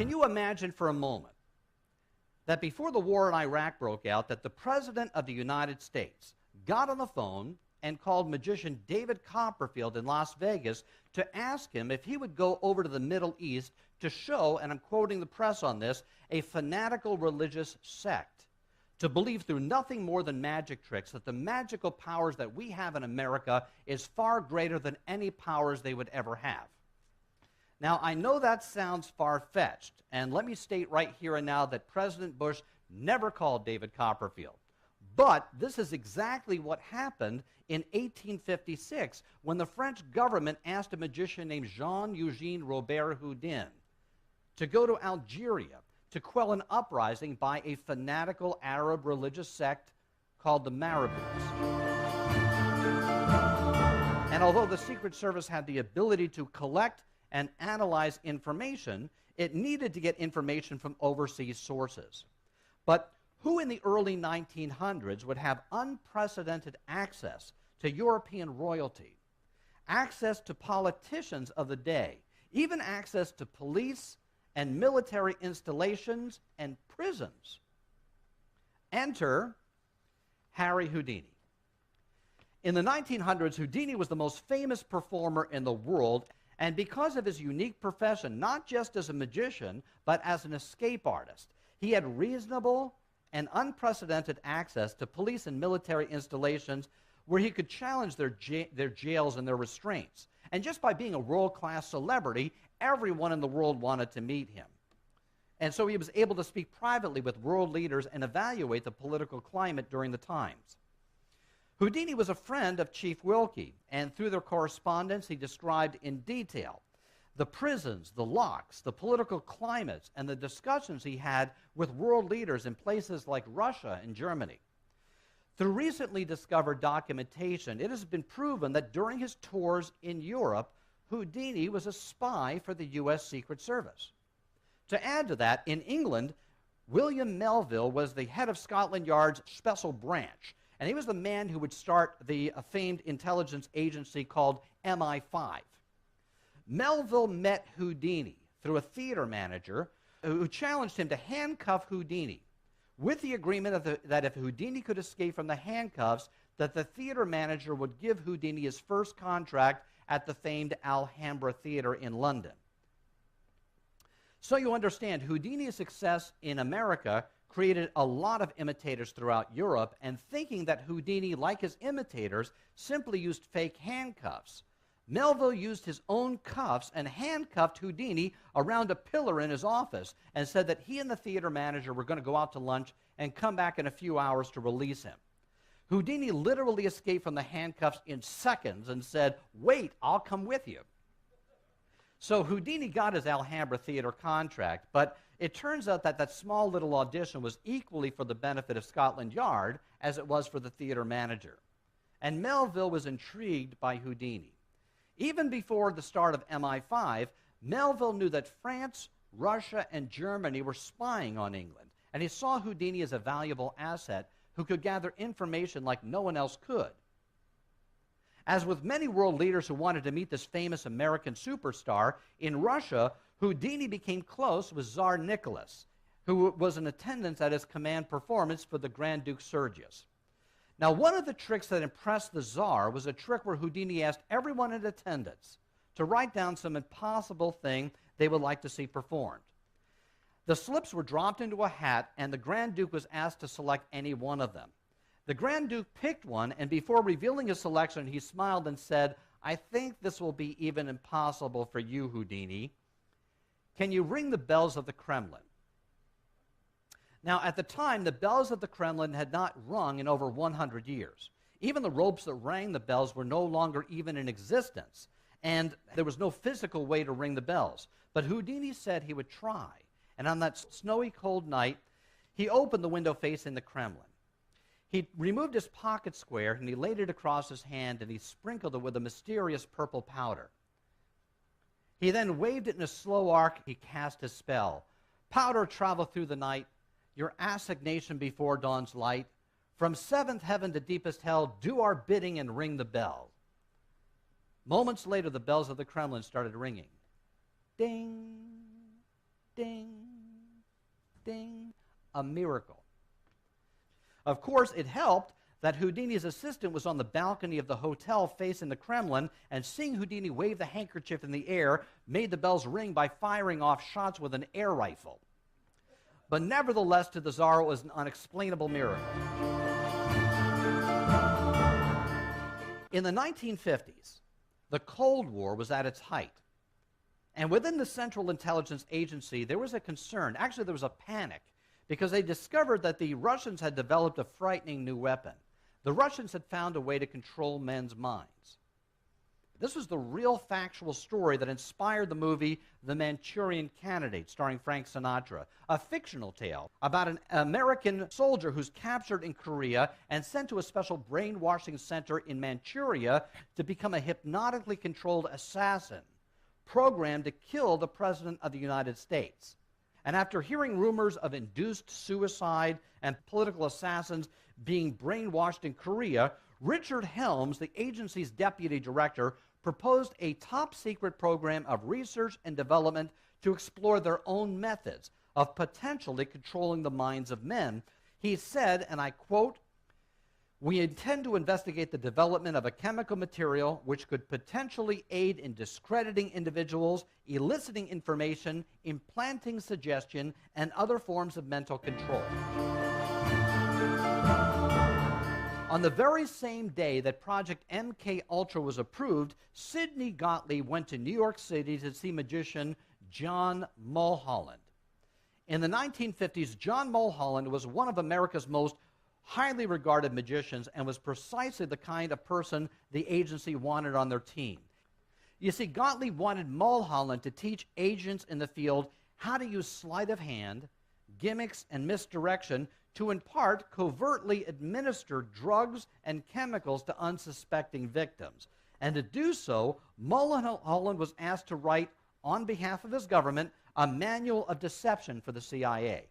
can you imagine for a moment that before the war in Iraq broke out, that the President of the United States got on the phone and called magician David Copperfield in Las Vegas to ask him if he would go over to the Middle East to show, and I'm quoting the press on this, a fanatical religious sect to believe through nothing more than magic tricks that the magical powers that we have in America is far greater than any powers they would ever have. Now, I know that sounds far-fetched, and let me state right here and now that President Bush never called David Copperfield. But this is exactly what happened in 1856 when the French government asked a magician named Jean-Eugène Robert Houdin to go to Algeria to quell an uprising by a fanatical Arab religious sect called the Marabouts. And although the Secret Service had the ability to collect and analyze information, it needed to get information from overseas sources. But who in the early 1900s would have unprecedented access to European royalty, access to politicians of the day, even access to police and military installations and prisons? Enter Harry Houdini. In the 1900s, Houdini was the most famous performer in the world, and because of his unique profession, not just as a magician, but as an escape artist, he had reasonable and unprecedented access to police and military installations where he could challenge their jails and their restraints. And just by being a world-class celebrity, everyone in the world wanted to meet him. And so he was able to speak privately with world leaders and evaluate the political climate during the times. Houdini was a friend of Chief Wilkie, and through their correspondence, he described in detail the prisons, the locks, the political climates, and the discussions he had with world leaders in places like Russia and Germany. Through recently discovered documentation, it has been proven that during his tours in Europe, Houdini was a spy for the U.S. Secret Service. To add to that, in England, William Melville was the head of Scotland Yard's special branch, and he was the man who would start the famed intelligence agency called MI5. Melville met Houdini through a theater manager who challenged him to handcuff Houdini with the agreement that if Houdini could escape from the handcuffs, that the theater manager would give Houdini his first contract at the famed Alhambra Theater in London. So you understand, Houdini's success in America created a lot of imitators throughout Europe, and thinking that Houdini, like his imitators, simply used fake handcuffs, Melville used his own cuffs and handcuffed Houdini around a pillar in his office and said that he and the theater manager were going to go out to lunch and come back in a few hours to release him. Houdini literally escaped from the handcuffs in seconds and said, "Wait, I'll come with you." So Houdini got his Alhambra Theater contract, but it turns out that that small little audition was equally for the benefit of Scotland Yard as it was for the theater manager. And Melville was intrigued by Houdini. Even before the start of MI5, Melville knew that France, Russia, and Germany were spying on England, and he saw Houdini as a valuable asset who could gather information like no one else could. As with many world leaders who wanted to meet this famous American superstar, in Russia, Houdini became close with Tsar Nicholas, who was in attendance at his command performance for the Grand Duke Sergius. Now, one of the tricks that impressed the Tsar was a trick where Houdini asked everyone in attendance to write down some impossible thing they would like to see performed. The slips were dropped into a hat, and the Grand Duke was asked to select any one of them. The Grand Duke picked one, and before revealing his selection, he smiled and said, "I think this will be even impossible for you, Houdini. Can you ring the bells of the Kremlin?" Now, at the time, the bells of the Kremlin had not rung in over 100 years. Even the ropes that rang the bells were no longer even in existence, and there was no physical way to ring the bells. But Houdini said he would try, and on that snowy, cold night, he opened the window facing the Kremlin. He removed his pocket square, and he laid it across his hand, and he sprinkled it with a mysterious purple powder. He then waved it in a slow arc. He cast his spell. "Powder, travel through the night, your assignation before dawn's light. From seventh heaven to deepest hell, do our bidding and ring the bell." Moments later, the bells of the Kremlin started ringing. Ding, Ding, ding, a miracle. Of course, it helped that Houdini's assistant was on the balcony of the hotel facing the Kremlin, and seeing Houdini wave the handkerchief in the air made the bells ring by firing off shots with an air rifle. But nevertheless, to the Tsar, it was an unexplainable miracle. In the 1950s, the Cold War was at its height. And within the Central Intelligence Agency, there was a concern. Actually, there was a panic, because they discovered that the Russians had developed a frightening new weapon. The Russians had found a way to control men's minds. This was the real factual story that inspired the movie The Manchurian Candidate, starring Frank Sinatra, a fictional tale about an American soldier who's captured in Korea and sent to a special brainwashing center in Manchuria to become a hypnotically controlled assassin, programmed to kill the President of the United States. And after hearing rumors of induced suicide and political assassins being brainwashed in Korea, Richard Helms, the agency's deputy director, proposed a top-secret program of research and development to explore their own methods of potentially controlling the minds of men. He said, and I quote, "We intend to investigate the development of a chemical material which could potentially aid in discrediting individuals, eliciting information, implanting suggestion, and other forms of mental control." On the very same day that Project MKUltra was approved, Sidney Gottlieb went to New York City to see magician John Mulholland. In the 1950s, John Mulholland was one of America's most highly regarded magicians and was precisely the kind of person the agency wanted on their team. You see, Gottlieb wanted Mulholland to teach agents in the field how to use sleight of hand, gimmicks, and misdirection to, in part, covertly administer drugs and chemicals to unsuspecting victims. And to do so, Mulholland was asked to write, on behalf of his government, a manual of deception for the CIA.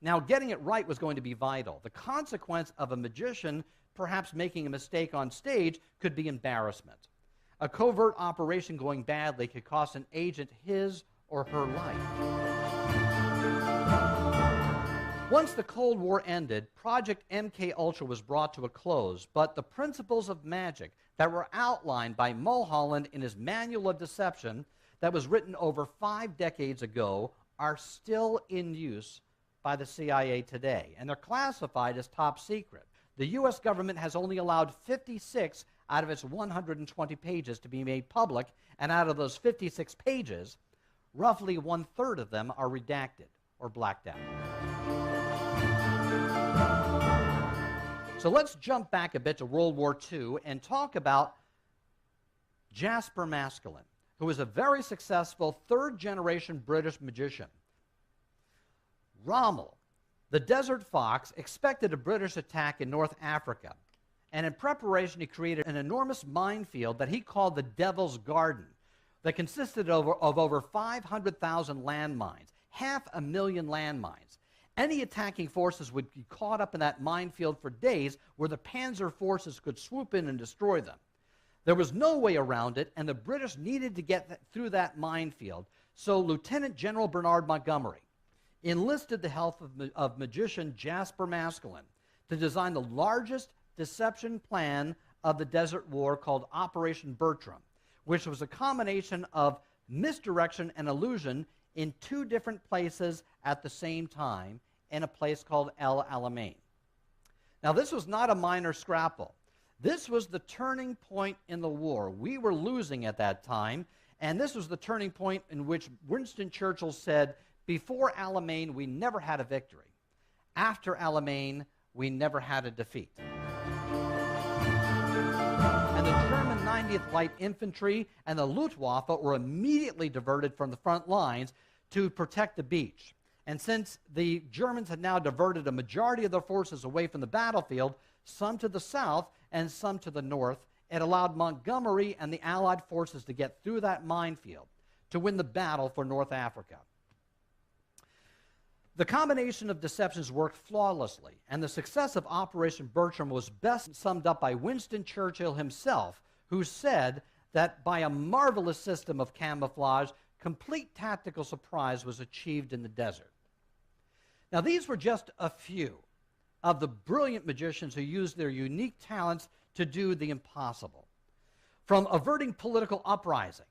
Now, getting it right was going to be vital. The consequence of a magician perhaps making a mistake on stage could be embarrassment. A covert operation going badly could cost an agent his or her life. Once the Cold War ended, Project MKUltra was brought to a close, but the principles of magic that were outlined by Mulholland in his Manual of Deception that was written over 5 decades ago are still in use by the CIA today, and they're classified as top secret. The U.S. government has only allowed 56 out of its 120 pages to be made public, and out of those 56 pages, roughly 1/3 of them are redacted or blacked out. So let's jump back a bit to World War II and talk about Jasper Maskelyne, who was a very successful third-generation British magician. Rommel, the Desert Fox, expected a British attack in North Africa, and in preparation he created an enormous minefield that he called the Devil's Garden that consisted of over 500,000 landmines, 500,000 landmines. Any attacking forces would be caught up in that minefield for days where the Panzer forces could swoop in and destroy them. There was no way around it, and the British needed to get through that minefield, so Lieutenant General Bernard Montgomery enlisted the help of magician Jasper Maskelyne to design the largest deception plan of the Desert War called Operation Bertram, which was a combination of misdirection and illusion in 2 different places at the same time in a place called El Alamein. Now, this was not a minor scrapple. This was the turning point in the war. We were losing at that time, and this was the turning point in which Winston Churchill said, "Before Alamein, we never had a victory. After Alamein, we never had a defeat." And the German 90th Light Infantry and the Luftwaffe were immediately diverted from the front lines to protect the beach. And since the Germans had now diverted a majority of their forces away from the battlefield, some to the south and some to the north, it allowed Montgomery and the Allied forces to get through that minefield to win the battle for North Africa. The combination of deceptions worked flawlessly, and the success of Operation Bertram was best summed up by Winston Churchill himself, who said that by a marvelous system of camouflage complete tactical surprise was achieved in the desert. Now, these were just a few of the brilliant magicians who used their unique talents to do the impossible. From averting political uprisings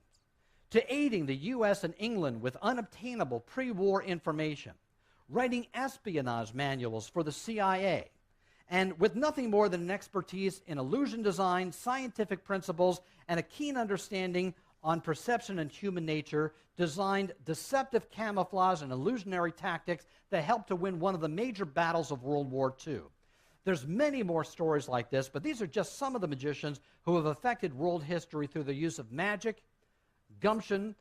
to aiding the U.S. and England with unobtainable pre-war information, writing espionage manuals for the CIA, and with nothing more than an expertise in illusion design, scientific principles, and a keen understanding on perception and human nature, designed deceptive camouflage and illusionary tactics that helped to win one of the major battles of World War II. There's many more stories like this, but these are just some of the magicians who have affected world history through the use of magic, gumption,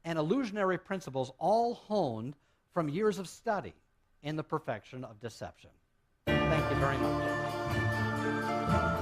and illusionary principles, all honed from years of study in the perfection of deception. Thank you very much.